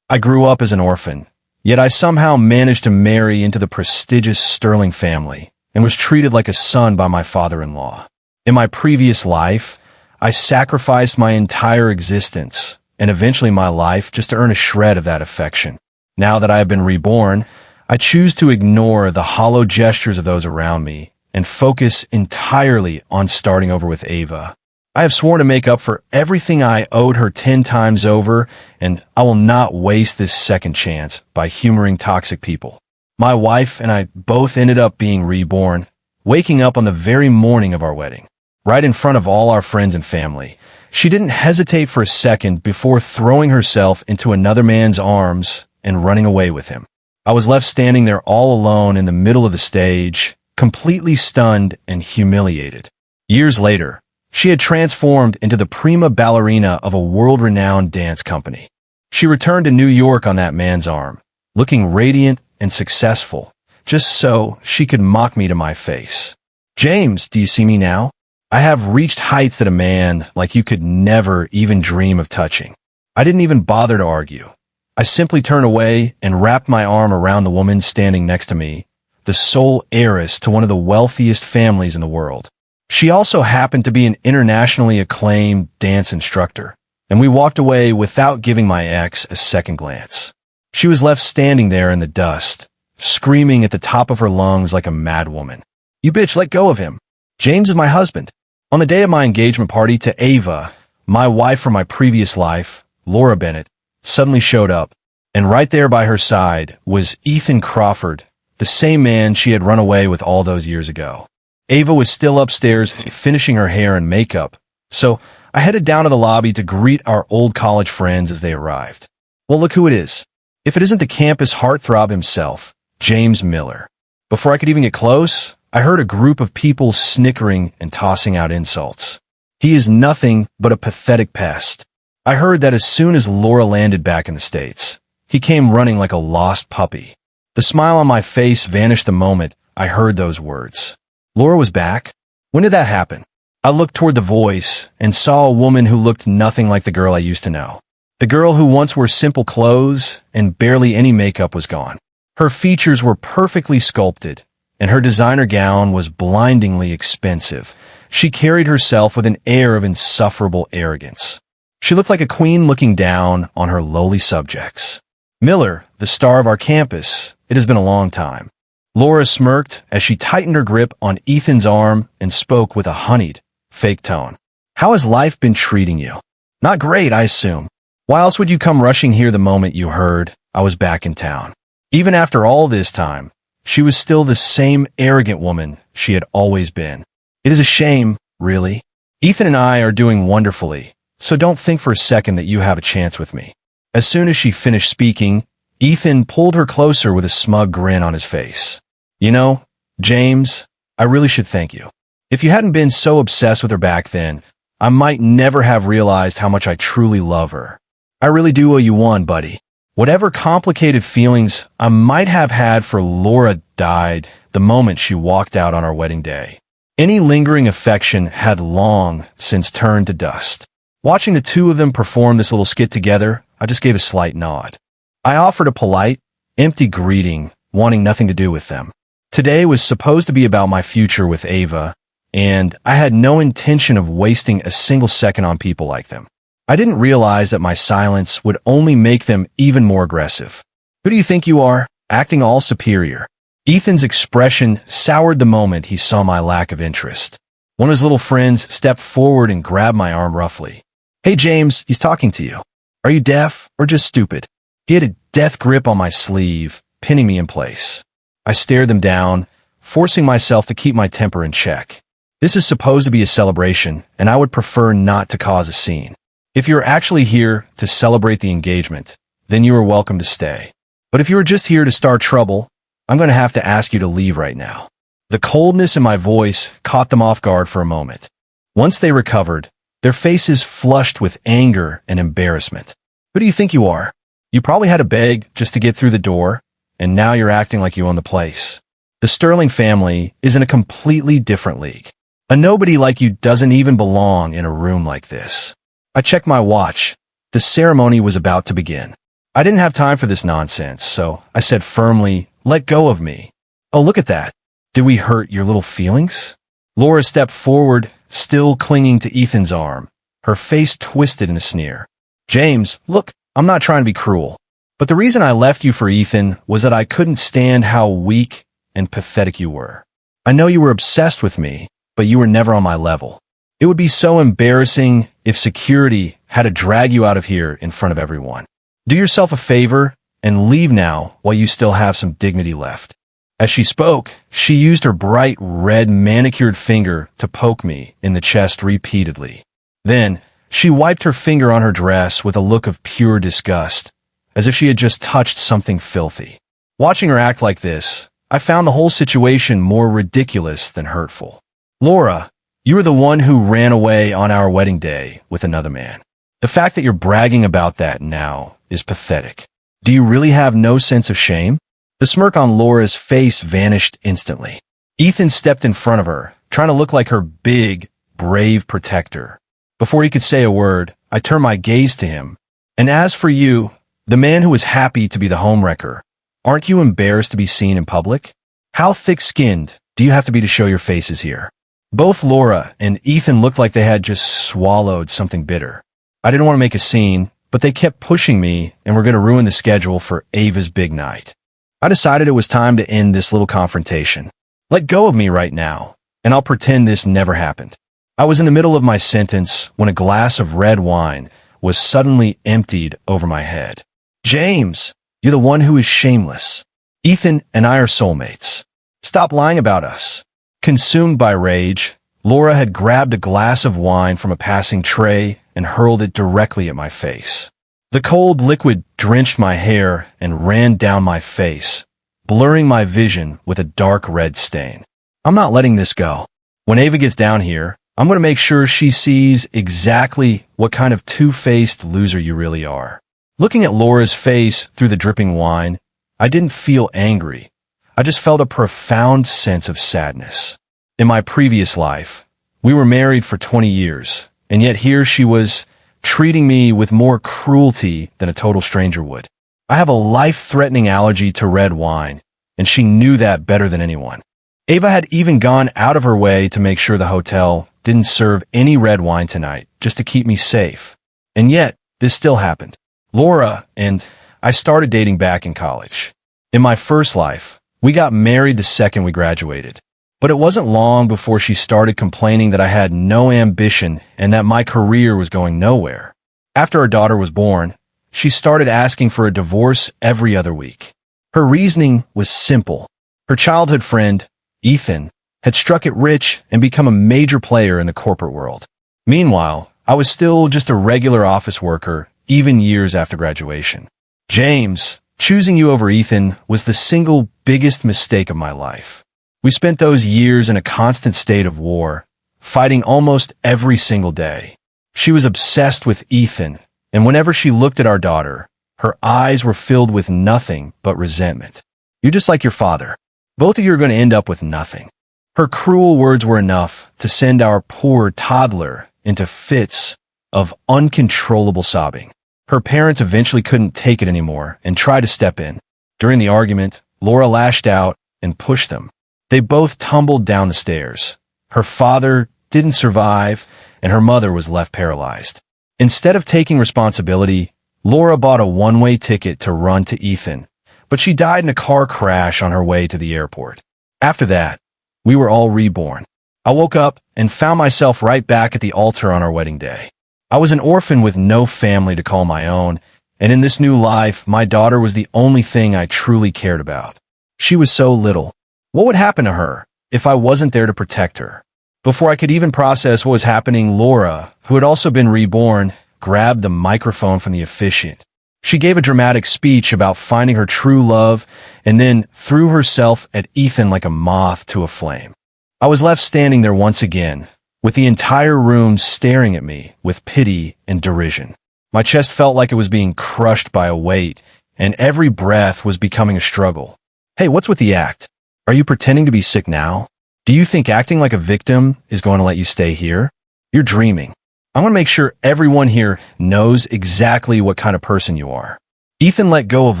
I grew up as an orphan, yet I somehow managed to marry into the prestigious Sterling family and was treated like a son by my father-in-law. In my previous life, I sacrificed my entire existence and eventually my life just to earn a shred of that affection. Now that I have been reborn, I choose to ignore the hollow gestures of those around me and focus entirely on starting over with Ava. I have sworn to make up for everything I owed her 10 times over, and I will not waste this second chance by humoring toxic people. My wife and I both ended up being reborn, waking up on the very morning of our wedding, right in front of all our friends and family. She didn't hesitate for a second before throwing herself into another man's arms and running away with him. I was left standing there all alone in the middle of the stage, completely stunned and humiliated. Years later, she had transformed into the prima ballerina of a world-renowned dance company. She returned to New York on that man's arm, looking radiant and successful, just so she could mock me to my face. "James, do you see me now? I have reached heights that a man like you could never even dream of touching." I didn't even bother to argue. I simply turned away and wrapped my arm around the woman standing next to me, the sole heiress to one of the wealthiest families in the world. She also happened to be an internationally acclaimed dance instructor, and we walked away without giving my ex a second glance. She was left standing there in the dust, screaming at the top of her lungs like a madwoman. "You bitch, let go of him. James is my husband." On the day of my engagement party to Ava, my wife from my previous life, Laura Bennett, suddenly showed up, and right there by her side was Ethan Crawford, the same man she had run away with all those years ago. Ava was still upstairs finishing her hair and makeup, so I headed down to the lobby to greet our old college friends as they arrived. Well, look who it is. If it isn't the campus heartthrob himself, James Miller. Before I could even get close, I heard a group of people snickering and tossing out insults. "He is nothing but a pathetic pest." I heard that as soon as Laura landed back in the States. He came running like a lost puppy. The smile on my face vanished the moment I heard those words. Laura was back? When did that happen? I looked toward the voice and saw a woman who looked nothing like the girl I used to know. The girl who once wore simple clothes and barely any makeup was gone. Her features were perfectly sculpted, and her designer gown was blindingly expensive. She carried herself with an air of insufferable arrogance. She looked like a queen looking down on her lowly subjects. "Miller, the star of our campus, it has been a long time." Laura smirked as she tightened her grip on Ethan's arm and spoke with a honeyed, fake tone. "How has life been treating you?" "Not great, I assume. Why else would you come rushing here the moment you heard I was back in town?" Even after all this time, she was still the same arrogant woman she had always been. It is a shame, really. Ethan and I are doing wonderfully, so don't think for a second that you have a chance with me. As soon as she finished speaking, Ethan pulled her closer with a smug grin on his face. "You know, James, I really should thank you. If you hadn't been so obsessed with her back then, I might never have realized how much I truly love her. I really do owe you one, buddy." Whatever complicated feelings I might have had for Laura died the moment she walked out on our wedding day. Any lingering affection had long since turned to dust. Watching the two of them perform this little skit together, I just gave a slight nod. I offered a polite, empty greeting, wanting nothing to do with them. Today was supposed to be about my future with Ava, and I had no intention of wasting a single second on people like them. I didn't realize that my silence would only make them even more aggressive. "Who do you think you are, acting all superior?" Ethan's expression soured the moment he saw my lack of interest. One of his little friends stepped forward and grabbed my arm roughly. "Hey James, he's talking to you. Are you deaf or just stupid?" He had a death grip on my sleeve, pinning me in place. I stared them down, forcing myself to keep my temper in check. This is supposed to be a celebration, and I would prefer not to cause a scene. If you're actually here to celebrate the engagement, then you are welcome to stay. But if you are just here to start trouble, I'm going to have to ask you to leave right now. The coldness in my voice caught them off guard for a moment. Once they recovered, their faces flushed with anger and embarrassment. "Who do you think you are? You probably had to beg just to get through the door, and now you're acting like you own the place. The Sterling family is in a completely different league. A nobody like you doesn't even belong in a room like this." I checked my watch. The ceremony was about to begin. I didn't have time for this nonsense, so I said firmly, "Let go of me." "Oh, look at that. Did we hurt your little feelings?" Laura stepped forward, still clinging to Ethan's arm, her face twisted in a sneer. "James, look, I'm not trying to be cruel, but the reason I left you for Ethan was that I couldn't stand how weak and pathetic you were. I know you were obsessed with me, but you were never on my level. It would be so embarrassing if security had to drag you out of here in front of everyone. Do yourself a favor and leave now while you still have some dignity left." As she spoke, she used her bright red manicured finger to poke me in the chest repeatedly. Then, she wiped her finger on her dress with a look of pure disgust, as if she had just touched something filthy. Watching her act like this, I found the whole situation more ridiculous than hurtful. "Laura, you were the one who ran away on our wedding day with another man. The fact that you're bragging about that now is pathetic. Do you really have no sense of shame?" The smirk on Laura's face vanished instantly. Ethan stepped in front of her, trying to look like her big, brave protector. Before he could say a word, I turned my gaze to him. "And as for you, the man who was happy to be the homewrecker, aren't you embarrassed to be seen in public? How thick-skinned do you have to be to show your faces here?" Both Laura and Ethan looked like they had just swallowed something bitter. I didn't want to make a scene, but they kept pushing me and were going to ruin the schedule for Ava's big night. I decided it was time to end this little confrontation. "Let go of me right now, and I'll pretend this never happened." I was in the middle of my sentence when a glass of red wine was suddenly emptied over my head. "James, you're the one who is shameless. Ethan and I are soulmates. Stop lying about us." Consumed by rage, Laura had grabbed a glass of wine from a passing tray and hurled it directly at my face. The cold liquid drenched my hair and ran down my face, blurring my vision with a dark red stain. I'm not letting this go. When Ava gets down here, I'm going to make sure she sees exactly what kind of two-faced loser you really are. Looking at Laura's face through the dripping wine, I didn't feel angry. I just felt a profound sense of sadness. In my previous life, we were married for 20 years, and yet here she was treating me with more cruelty than a total stranger would. I have a life-threatening allergy to red wine, and she knew that better than anyone. Ava had even gone out of her way to make sure the hotel didn't serve any red wine tonight, just to keep me safe. And yet, this still happened. Laura and I started dating back in college. In my first life, we got married the second we graduated. But it wasn't long before she started complaining that I had no ambition and that my career was going nowhere. After our daughter was born, she started asking for a divorce every other week. Her reasoning was simple. Her childhood friend, Ethan, had struck it rich and become a major player in the corporate world. Meanwhile, I was still just a regular office worker, even years after graduation. "James, choosing you over Ethan was the single biggest mistake of my life. We spent those years in a constant state of war, fighting almost every single day. She was obsessed with Ethan, and whenever she looked at our daughter, her eyes were filled with nothing but resentment. You're just like your father. Both of you are going to end up with nothing." Her cruel words were enough to send our poor toddler into fits of uncontrollable sobbing. Her parents eventually couldn't take it anymore and tried to step in. During the argument, Laura lashed out and pushed them. They both tumbled down the stairs. Her father didn't survive, and her mother was left paralyzed. Instead of taking responsibility, Laura bought a one-way ticket to run to Ethan, but she died in a car crash on her way to the airport. After that, we were all reborn. I woke up and found myself right back at the altar on our wedding day. I was an orphan with no family to call my own, and in this new life, my daughter was the only thing I truly cared about. She was so little. What would happen to her if I wasn't there to protect her? Before I could even process what was happening, Laura, who had also been reborn, grabbed the microphone from the officiant. She gave a dramatic speech about finding her true love and then threw herself at Ethan like a moth to a flame. I was left standing there once again, with the entire room staring at me with pity and derision. My chest felt like it was being crushed by a weight, and every breath was becoming a struggle. Hey, what's with the act? Are you pretending to be sick now? Do you think acting like a victim is going to let you stay here? You're dreaming. I want to make sure everyone here knows exactly what kind of person you are. Ethan let go of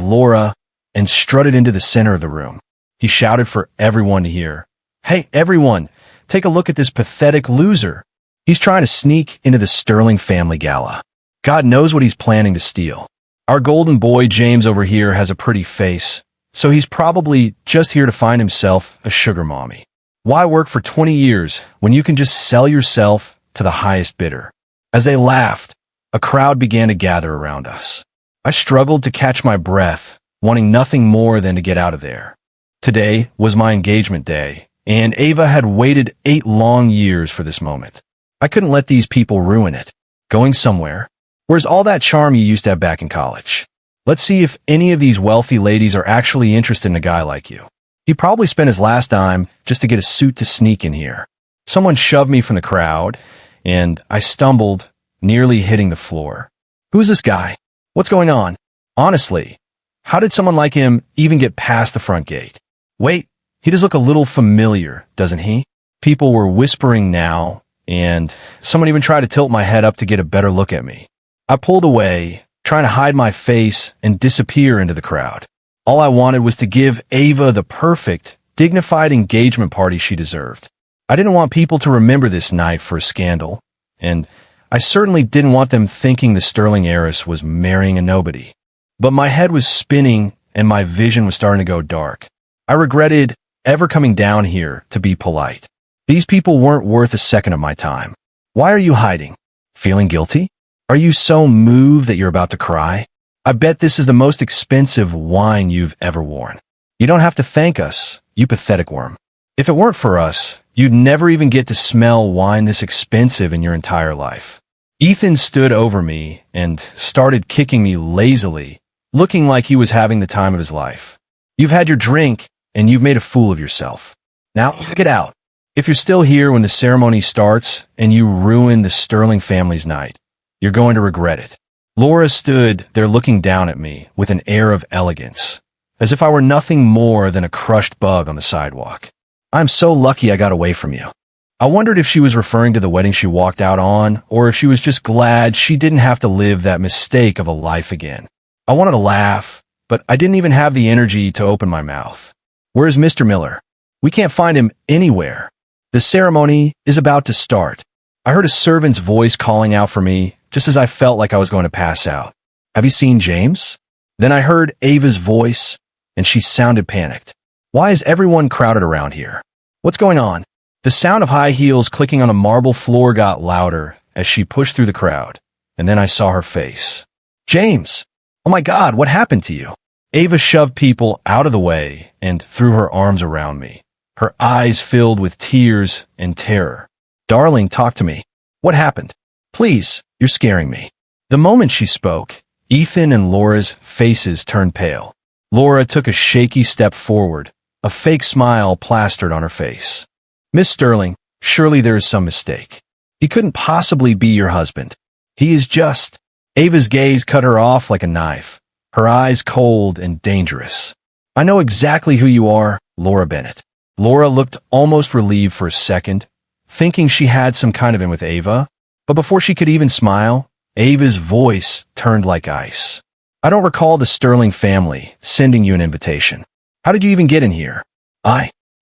Laura and strutted into the center of the room. He shouted for everyone to hear. "Hey, everyone, take a look at this pathetic loser. He's trying to sneak into the Sterling family gala. God knows what he's planning to steal. Our golden boy James over here has a pretty face, so he's probably just here to find himself a sugar mommy. Why work for 20 years when you can just sell yourself to the highest bidder?" As they laughed, a crowd began to gather around us. I struggled to catch my breath, wanting nothing more than to get out of there. Today was my engagement day, and Ava had waited 8 long years for this moment. I couldn't let these people ruin it. Going somewhere? Where's all that charm you used to have back in college? Let's see if any of these wealthy ladies are actually interested in a guy like you. He probably spent his last dime just to get a suit to sneak in here. Someone shoved me from the crowd, and I stumbled, nearly hitting the floor. Who's this guy? What's going on? Honestly, how did someone like him even get past the front gate? Wait, he does look a little familiar, doesn't he? People were whispering now, and someone even tried to tilt my head up to get a better look at me. I pulled away, trying to hide my face and disappear into the crowd. All I wanted was to give Ava the perfect, dignified engagement party she deserved. I didn't want people to remember this night for a scandal, and I certainly didn't want them thinking the Sterling heiress was marrying a nobody. But my head was spinning and my vision was starting to go dark. I regretted ever coming down here to be polite. These people weren't worth a second of my time. Why are you hiding? Feeling guilty? Are you so moved that you're about to cry? I bet this is the most expensive wine you've ever worn. You don't have to thank us, you pathetic worm. If it weren't for us, you'd never even get to smell wine this expensive in your entire life. Ethan stood over me and started kicking me lazily, looking like he was having the time of his life. You've had your drink, and you've made a fool of yourself. Now, get out. If you're still here when the ceremony starts and you ruin the Sterling family's night, you're going to regret it. Laura stood there looking down at me with an air of elegance, as if I were nothing more than a crushed bug on the sidewalk. I'm so lucky I got away from you. I wondered if she was referring to the wedding she walked out on, or if she was just glad she didn't have to live that mistake of a life again. I wanted to laugh, but I didn't even have the energy to open my mouth. Where's Mr. Miller? We can't find him anywhere. The ceremony is about to start. I heard a servant's voice calling out for me, just as I felt like I was going to pass out. Have you seen James? Then I heard Ava's voice, and she sounded panicked. Why is everyone crowded around here? What's going on? The sound of high heels clicking on a marble floor got louder as she pushed through the crowd, and then I saw her face. James! Oh my God, what happened to you? Ava shoved people out of the way and threw her arms around me, her eyes filled with tears and terror. Darling, talk to me. What happened? Please, you're scaring me. The moment she spoke, Ethan and Laura's faces turned pale. Laura took a shaky step forward, a fake smile plastered on her face. Miss Sterling, surely there is some mistake. He couldn't possibly be your husband. He is just... Ava's gaze cut her off like a knife, her eyes cold and dangerous. I know exactly who you are, Laura Bennett. Laura looked almost relieved for a second, thinking she had some kind of in with Ava, but before she could even smile, Ava's voice turned like ice. I don't recall the Sterling family sending you an invitation. How did you even get in here?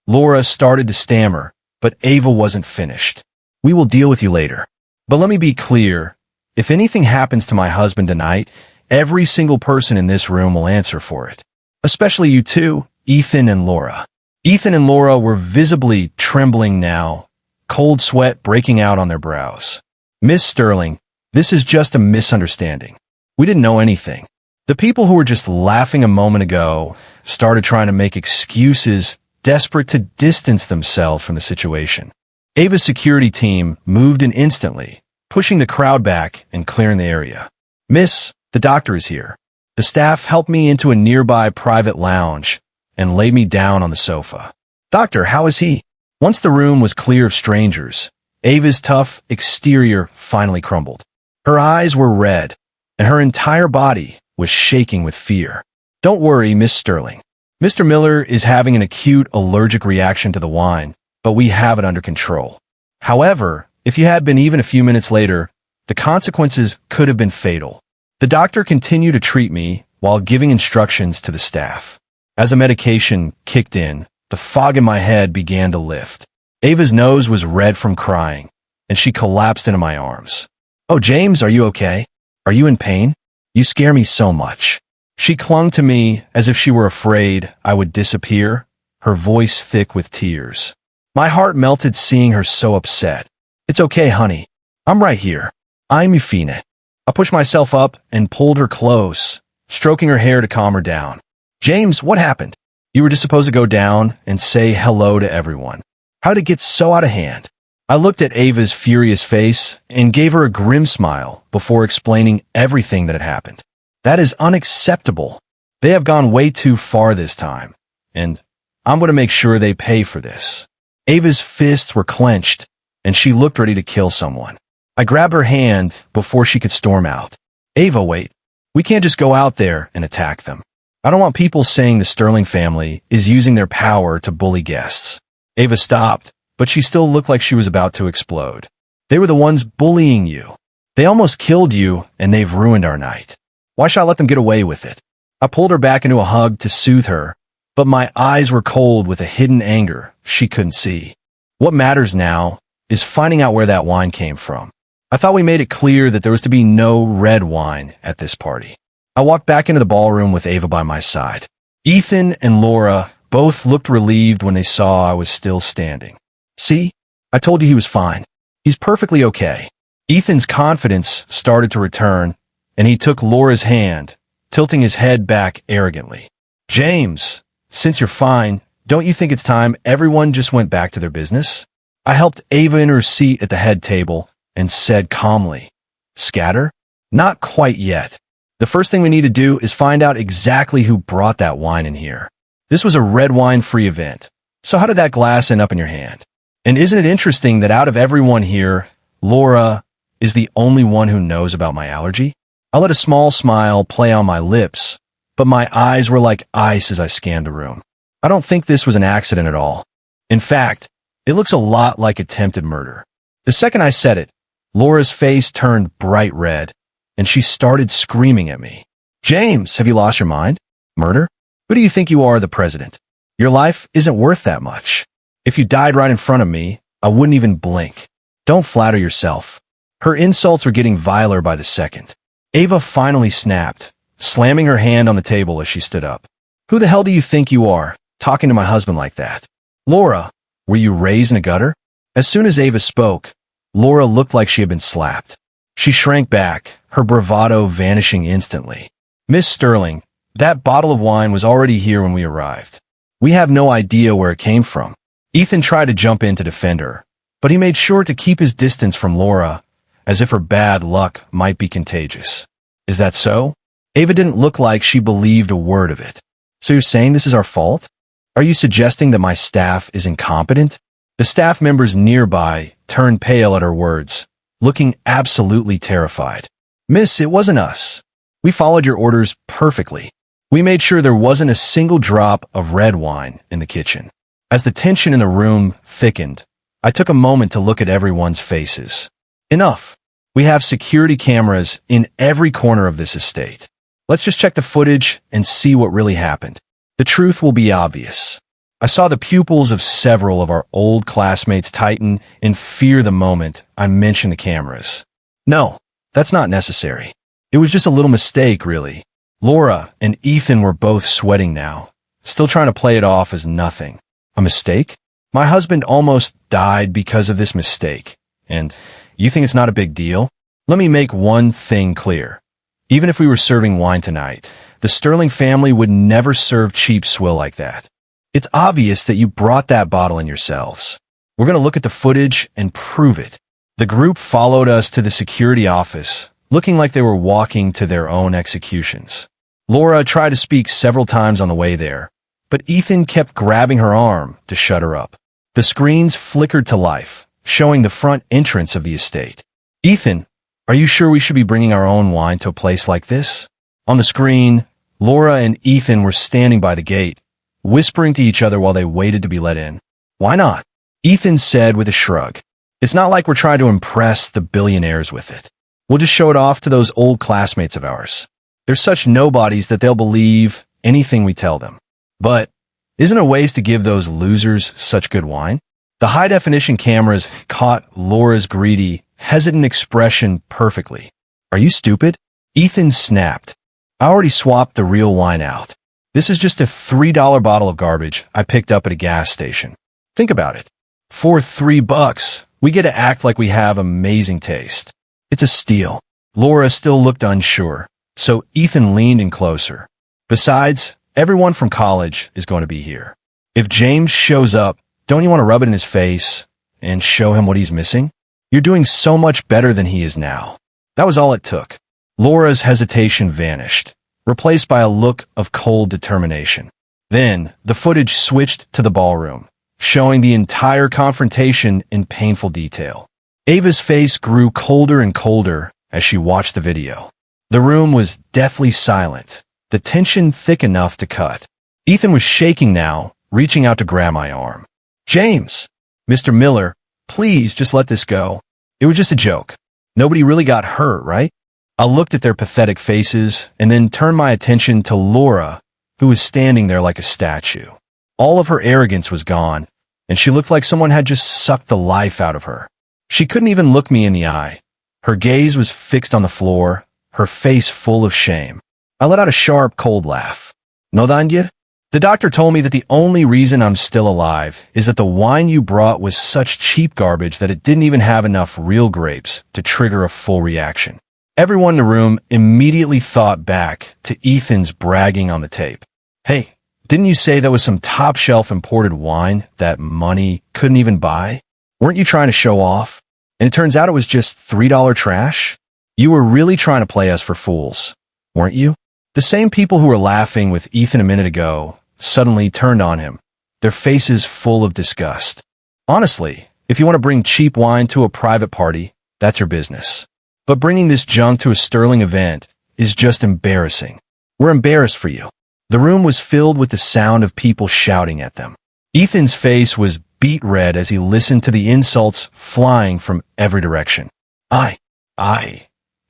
Laura started to stammer, but Ava wasn't finished. We will deal with you later. But let me be clear, if anything happens to my husband tonight, every single person in this room will answer for it. Especially you two, Ethan and Laura. Ethan and Laura were visibly trembling now, cold sweat breaking out on their brows. Miss Sterling, this is just a misunderstanding. We didn't know anything. The people who were just laughing a moment ago started trying to make excuses, desperate to distance themselves from the situation. Ava's security team moved in instantly, pushing the crowd back and clearing the area. Miss, the doctor is here. The staff helped me into a nearby private lounge and laid me down on the sofa. Doctor, how is he? Once the room was clear of strangers, Ava's tough exterior finally crumbled. Her eyes were red, and her entire body was shaking with fear. Don't worry, Miss Sterling. Mr. Miller is having an acute allergic reaction to the wine, but we have it under control. However, if you had been even a few minutes later, the consequences could have been fatal. The doctor continued to treat me, while giving instructions to the staff. As the medication kicked in, the fog in my head began to lift. Ava's nose was red from crying, and she collapsed into my arms. "Oh, James, are you okay? Are you in pain? You scare me so much." She clung to me as if she were afraid I would disappear, her voice thick with tears. My heart melted seeing her so upset. "It's okay, honey. I'm right here. I'm Euphina." I pushed myself up and pulled her close, stroking her hair to calm her down. "James, what happened? You were just supposed to go down and say hello to everyone. How'd it get so out of hand?" I looked at Ava's furious face and gave her a grim smile before explaining everything that had happened. "That is unacceptable. They have gone way too far this time, and I'm going to make sure they pay for this." Ava's fists were clenched, and she looked ready to kill someone. I grabbed her hand before she could storm out. "Ava, wait. We can't just go out there and attack them. I don't want people saying the Sterling family is using their power to bully guests." Ava stopped, but she still looked like she was about to explode. "They were the ones bullying you. They almost killed you, and they've ruined our night. Why should I let them get away with it?" I pulled her back into a hug to soothe her, but my eyes were cold with a hidden anger she couldn't see. What matters now is finding out where that wine came from. I thought we made it clear that there was to be no red wine at this party. I walked back into the ballroom with Ava by my side. Ethan and Laura both looked relieved when they saw I was still standing. "See? I told you he was fine. He's perfectly okay." Ethan's confidence started to return, and he took Laura's hand, tilting his head back arrogantly. "James, since you're fine, don't you think it's time everyone just went back to their business?" I helped Ava in her seat at the head table and said calmly, "Scatter? Not quite yet. The first thing we need to do is find out exactly who brought that wine in here. This was a red wine-free event, so how did that glass end up in your hand? And isn't it interesting that out of everyone here, Laura is the only one who knows about my allergy?" I let a small smile play on my lips, but my eyes were like ice as I scanned the room. I don't think this was an accident at all. In fact, it looks a lot like attempted murder. The second I said it, Laura's face turned bright red, and she started screaming at me. "James, have you lost your mind? Murder? Who do you think you are, the president? Your life isn't worth that much. If you died right in front of me, I wouldn't even blink. Don't flatter yourself." Her insults were getting viler by the second. Ava finally snapped, slamming her hand on the table as she stood up. "Who the hell do you think you are, talking to my husband like that? Laura, were you raised in a gutter?" As soon as Ava spoke, Laura looked like she had been slapped. She shrank back, her bravado vanishing instantly. "Miss Sterling, that bottle of wine was already here when we arrived. We have no idea where it came from." Ethan tried to jump in to defend her, but he made sure to keep his distance from Laura, as if her bad luck might be contagious. "Is that so?" Ava didn't look like she believed a word of it. "So you're saying this is our fault? Are you suggesting that my staff is incompetent?" The staff members nearby turned pale at her words, looking absolutely terrified. "Miss, it wasn't us. We followed your orders perfectly. We made sure there wasn't a single drop of red wine in the kitchen." As the tension in the room thickened, I took a moment to look at everyone's faces. Enough. We have security cameras in every corner of this estate. Let's just check the footage and see what really happened. The truth will be obvious. I saw the pupils of several of our old classmates tighten in fear the moment I mentioned the cameras. "No, that's not necessary. It was just a little mistake, really." Laura and Ethan were both sweating now, still trying to play it off as nothing. "A mistake? My husband almost died because of this mistake. And you think it's not a big deal? Let me make one thing clear. Even if we were serving wine tonight, the Sterling family would never serve cheap swill like that. It's obvious that you brought that bottle in yourselves. We're going to look at the footage and prove it." The group followed us to the security office, looking like they were walking to their own executions. Laura tried to speak several times on the way there, but Ethan kept grabbing her arm to shut her up. The screens flickered to life, showing the front entrance of the estate. "Ethan, are you sure we should be bringing our own wine to a place like this?" On the screen, Laura and Ethan were standing by the gate, whispering to each other while they waited to be let in. "Why not?" Ethan said with a shrug. "It's not like we're trying to impress the billionaires with it. We'll just show it off to those old classmates of ours." They're such nobodies that they'll believe anything we tell them. But isn't there ways to give those losers such good wine? The high-definition cameras caught Laura's greedy, hesitant expression perfectly. Are you stupid? Ethan snapped. I already swapped the real wine out. This is just a $3 bottle of garbage I picked up at a gas station. Think about it. For $3, we get to act like we have amazing taste. It's a steal. Laura still looked unsure, so Ethan leaned in closer. Besides, everyone from college is going to be here. If James shows up, don't you want to rub it in his face and show him what he's missing? You're doing so much better than he is now. That was all it took. Laura's hesitation vanished, replaced by a look of cold determination. Then, the footage switched to the ballroom, showing the entire confrontation in painful detail. Ava's face grew colder and colder as she watched the video. The room was deathly silent, the tension thick enough to cut. Ethan was shaking now, reaching out to grab my arm. James! Mr. Miller, please just let this go. It was just a joke. Nobody really got hurt, right? I looked at their pathetic faces and then turned my attention to Laura, who was standing there like a statue. All of her arrogance was gone, and she looked like someone had just sucked the life out of her. She couldn't even look me in the eye. Her gaze was fixed on the floor, her face full of shame. I let out a sharp, cold laugh. No danger? The doctor told me that the only reason I'm still alive is that the wine you brought was such cheap garbage that it didn't even have enough real grapes to trigger a full reaction. Everyone in the room immediately thought back to Ethan's bragging on the tape. Hey, didn't you say that was some top-shelf imported wine that money couldn't even buy? Weren't you trying to show off? And it turns out it was just $3 trash? You were really trying to play us for fools, weren't you? The same people who were laughing with Ethan a minute ago suddenly turned on him, their faces full of disgust. Honestly, if you want to bring cheap wine to a private party, that's your business. But bringing this junk to a sterling event is just embarrassing. We're embarrassed for you. The room was filled with the sound of people shouting at them. Ethan's face was beet red as he listened to the insults flying from every direction.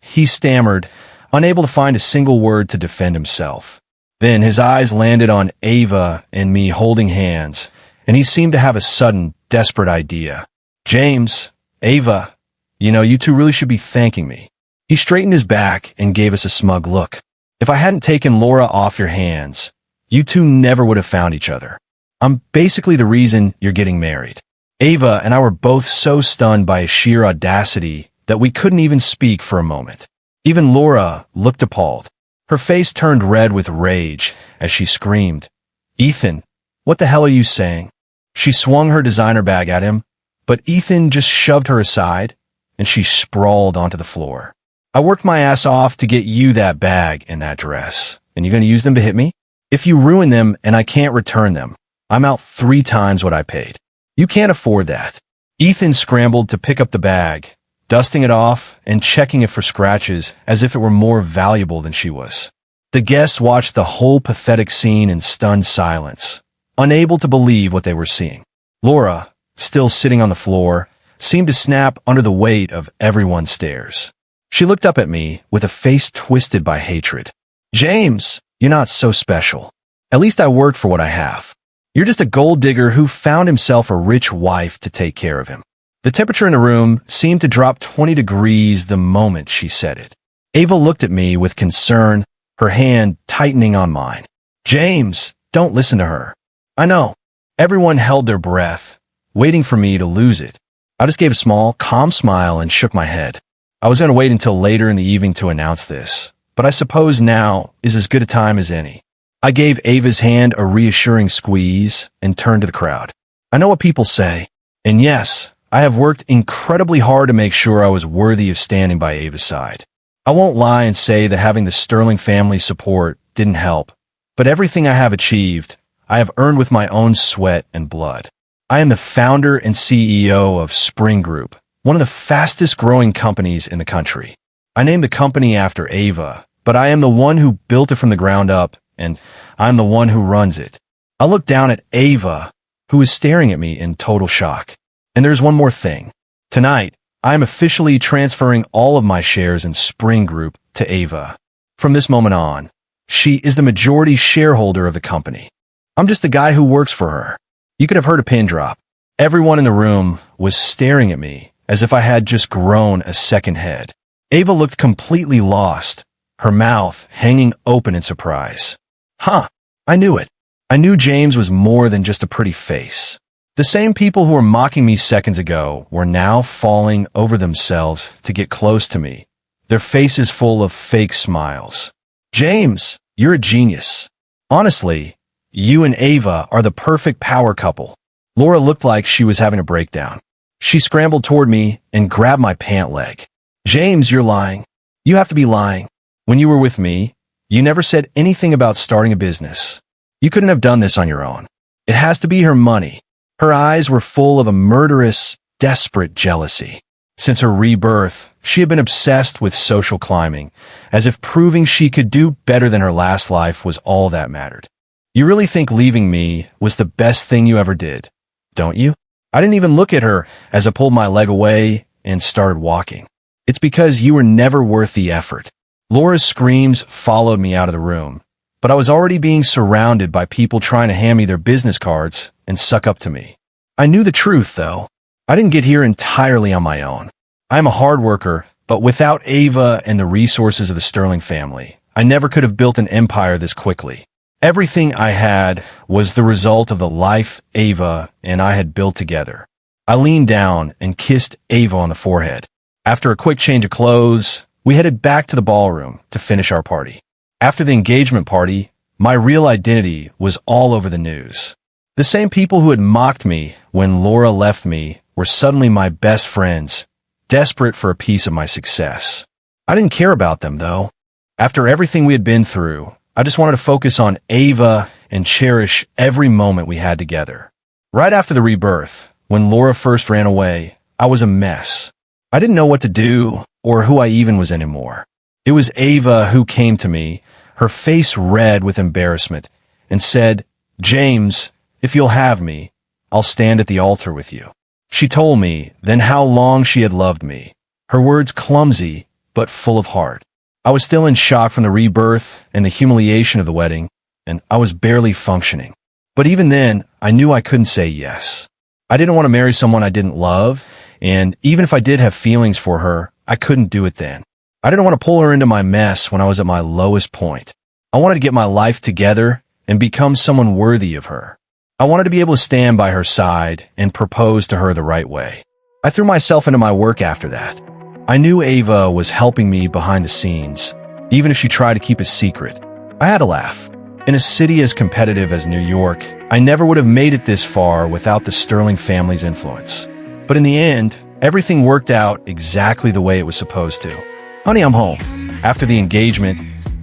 He stammered, unable to find a single word to defend himself. Then his eyes landed on Ava and me holding hands, and he seemed to have a sudden, desperate idea. James, Ava, you two really should be thanking me. He straightened his back and gave us a smug look. If I hadn't taken Laura off your hands, you two never would have found each other. I'm basically the reason you're getting married. Ava and I were both so stunned by his sheer audacity that we couldn't even speak for a moment. Even Laura looked appalled. Her face turned red with rage as she screamed, Ethan, what the hell are you saying? She swung her designer bag at him, but Ethan just shoved her aside, and she sprawled onto the floor. I worked my ass off to get you that bag and that dress, and you're going to use them to hit me? If you ruin them and I can't return them, I'm out 3 times what I paid. You can't afford that. Ethan scrambled to pick up the bag, dusting it off and checking it for scratches as if it were more valuable than she was. The guests watched the whole pathetic scene in stunned silence, unable to believe what they were seeing. Laura, still sitting on the floor, seemed to snap under the weight of everyone's stares. She looked up at me with a face twisted by hatred. James, you're not so special. At least I worked for what I have. You're just a gold digger who found himself a rich wife to take care of him. The temperature in the room seemed to drop 20 degrees the moment she said it. Ava looked at me with concern, her hand tightening on mine. James, don't listen to her. I know. Everyone held their breath, waiting for me to lose it. I just gave a small, calm smile and shook my head. I was going to wait until later in the evening to announce this, but I suppose now is as good a time as any. I gave Ava's hand a reassuring squeeze and turned to the crowd. I know what people say, and yes, I have worked incredibly hard to make sure I was worthy of standing by Ava's side. I won't lie and say that having the Sterling family support didn't help, but everything I have achieved, I have earned with my own sweat and blood. I am the founder and CEO of Spring Group, one of the fastest growing companies in the country. I named the company after Ava, but I am the one who built it from the ground up, and I'm the one who runs it. I looked down at Ava, who was staring at me in total shock. And there's one more thing. Tonight, I am officially transferring all of my shares in Spring Group to Ava. From this moment on, she is the majority shareholder of the company. I'm just the guy who works for her. You could have heard a pin drop. Everyone in the room was staring at me as if I had just grown a second head. Ava looked completely lost, her mouth hanging open in surprise. Huh, I knew it. I knew James was more than just a pretty face. The same people who were mocking me seconds ago were now falling over themselves to get close to me, their faces full of fake smiles. James, you're a genius. Honestly, you and Ava are the perfect power couple. Laura looked like she was having a breakdown. She scrambled toward me and grabbed my pant leg. James, you're lying. You have to be lying. When you were with me, you never said anything about starting a business. You couldn't have done this on your own. It has to be her money. Her eyes were full of a murderous, desperate jealousy. Since her rebirth, she had been obsessed with social climbing, as if proving she could do better than her last life was all that mattered. You really think leaving me was the best thing you ever did, don't you? I didn't even look at her as I pulled my leg away and started walking. It's because you were never worth the effort. Laura's screams followed me out of the room, but I was already being surrounded by people trying to hand me their business cards and suck up to me. I knew the truth, though. I didn't get here entirely on my own. I'm a hard worker, but without Ava and the resources of the Sterling family, I never could have built an empire this quickly. Everything I had was the result of the life Ava and I had built together. I leaned down and kissed Ava on the forehead. After a quick change of clothes, we headed back to the ballroom to finish our party. After the engagement party, my real identity was all over the news. The same people who had mocked me when Laura left me were suddenly my best friends, desperate for a piece of my success. I didn't care about them, though. After everything we had been through, I just wanted to focus on Ava and cherish every moment we had together. Right after the rebirth, when Laura first ran away, I was a mess. I didn't know what to do or who I even was anymore. It was Ava who came to me, her face red with embarrassment, and said, "James, if you'll have me, I'll stand at the altar with you." She told me then how long she had loved me, her words clumsy but full of heart. I was still in shock from the rebirth and the humiliation of the wedding, and I was barely functioning. But even then, I knew I couldn't say yes. I didn't want to marry someone I didn't love, and even if I did have feelings for her, I couldn't do it then. I didn't want to pull her into my mess when I was at my lowest point. I wanted to get my life together and become someone worthy of her. I wanted to be able to stand by her side and propose to her the right way. I threw myself into my work after that. I knew Ava was helping me behind the scenes, even if she tried to keep it secret. I had to laugh. In a city as competitive as New York, I never would have made it this far without the Sterling family's influence. But in the end, everything worked out exactly the way it was supposed to. Honey, I'm home. After the engagement,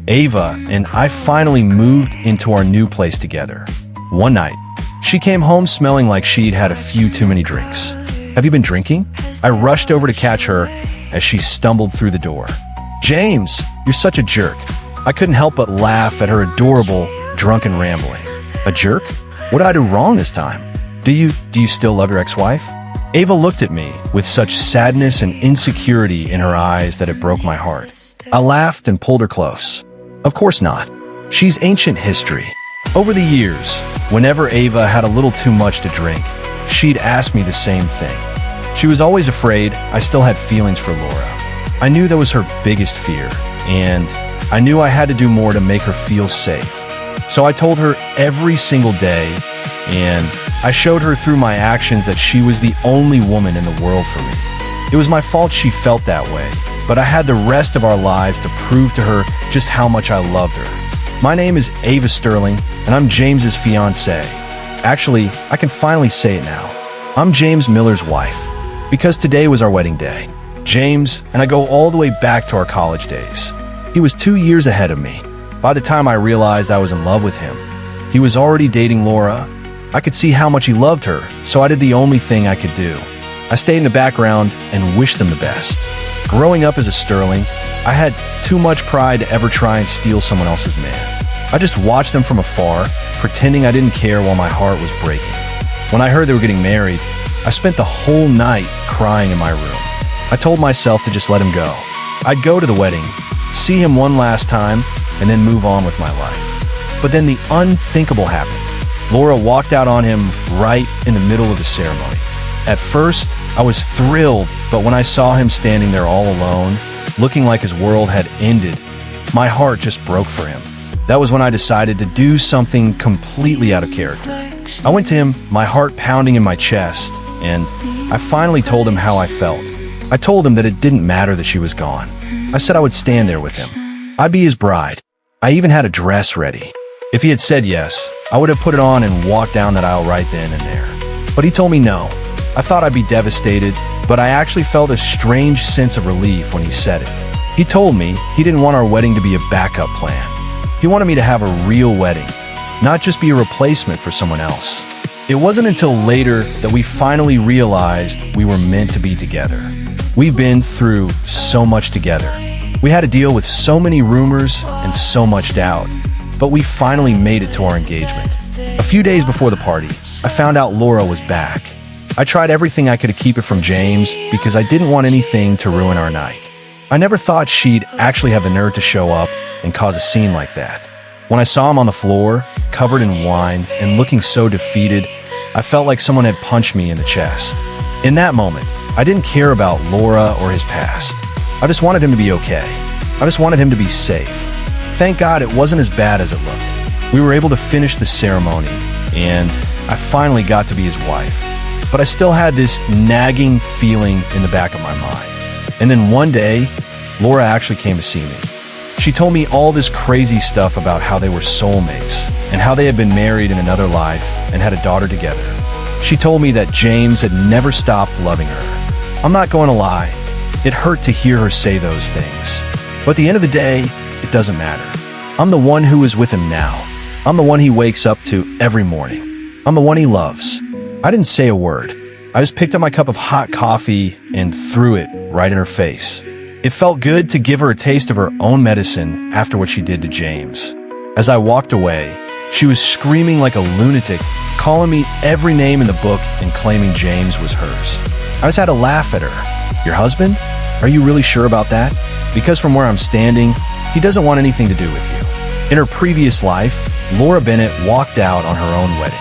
Ava and I finally moved into our new place together. One night, she came home smelling like she'd had a few too many drinks. "Have you been drinking?" I rushed over to catch her as she stumbled through the door. "James, you're such a jerk." I couldn't help but laugh at her adorable, drunken rambling. A jerk? What did I do wrong this time? Do you still love your ex-wife? Ava looked at me with such sadness and insecurity in her eyes that it broke my heart. I laughed and pulled her close. Of course not. She's ancient history. Over the years, whenever Ava had a little too much to drink, she'd ask me the same thing. She was always afraid I still had feelings for Laura. I knew that was her biggest fear, and I knew I had to do more to make her feel safe. So I told her every single day, and I showed her through my actions that she was the only woman in the world for me. It was my fault she felt that way, but I had the rest of our lives to prove to her just how much I loved her. My name is Ava Sterling, and I'm James's fiancée. Actually, I can finally say it now. I'm James Miller's wife, because today was our wedding day. James and I go all the way back to our college days. He was 2 years ahead of me. By the time I realized I was in love with him, he was already dating Laura. I could see how much he loved her, so I did the only thing I could do. I stayed in the background and wished them the best. Growing up as a Sterling, I had too much pride to ever try and steal someone else's man. I just watched them from afar, pretending I didn't care while my heart was breaking. When I heard they were getting married, I spent the whole night crying in my room. I told myself to just let him go. I'd go to the wedding, see him one last time, and then move on with my life. But then the unthinkable happened. Laura walked out on him right in the middle of the ceremony. At first, I was thrilled, but when I saw him standing there all alone, looking like his world had ended, my heart just broke for him. That was when I decided to do something completely out of character. I went to him, my heart pounding in my chest, and I finally told him how I felt. I told him that it didn't matter that she was gone. I said I would stand there with him. I'd be his bride. I even had a dress ready. If he had said yes, I would have put it on and walked down that aisle right then and there. But he told me no. I thought I'd be devastated, but I actually felt a strange sense of relief when he said it. He told me he didn't want our wedding to be a backup plan. He wanted me to have a real wedding, not just be a replacement for someone else. It wasn't until later that we finally realized we were meant to be together. We've been through so much together. We had to deal with so many rumors and so much doubt, but we finally made it to our engagement. A few days before the party, I found out Laura was back. I tried everything I could to keep it from James because I didn't want anything to ruin our night. I never thought she'd actually have the nerve to show up and cause a scene like that. When I saw him on the floor, covered in wine and looking so defeated, I felt like someone had punched me in the chest. In that moment, I didn't care about Laura or his past. I just wanted him to be okay. I just wanted him to be safe. Thank God it wasn't as bad as it looked. We were able to finish the ceremony, and I finally got to be his wife. But I still had this nagging feeling in the back of my mind. And then one day, Laura actually came to see me. She told me all this crazy stuff about how they were soulmates and how they had been married in another life and had a daughter together. She told me that James had never stopped loving her. I'm not going to lie, it hurt to hear her say those things. But at the end of the day, it doesn't matter. I'm the one who is with him now. I'm the one he wakes up to every morning. I'm the one he loves. I didn't say a word. I just picked up my cup of hot coffee and threw it right in her face. It felt good to give her a taste of her own medicine after what she did to James. As I walked away, she was screaming like a lunatic, calling me every name in the book and claiming James was hers. I just had to laugh at her. Your husband? Are you really sure about that? Because from where I'm standing, he doesn't want anything to do with you. In her previous life, Laura Bennett walked out on her own wedding.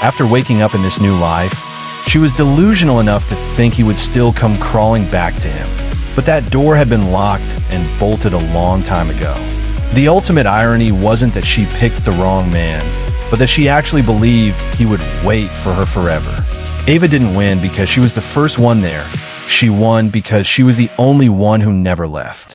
After waking up in this new life, she was delusional enough to think he would still come crawling back to him. But that door had been locked and bolted a long time ago. The ultimate irony wasn't that she picked the wrong man, but that she actually believed he would wait for her forever. Ava didn't win because she was the first one there. She won because she was the only one who never left.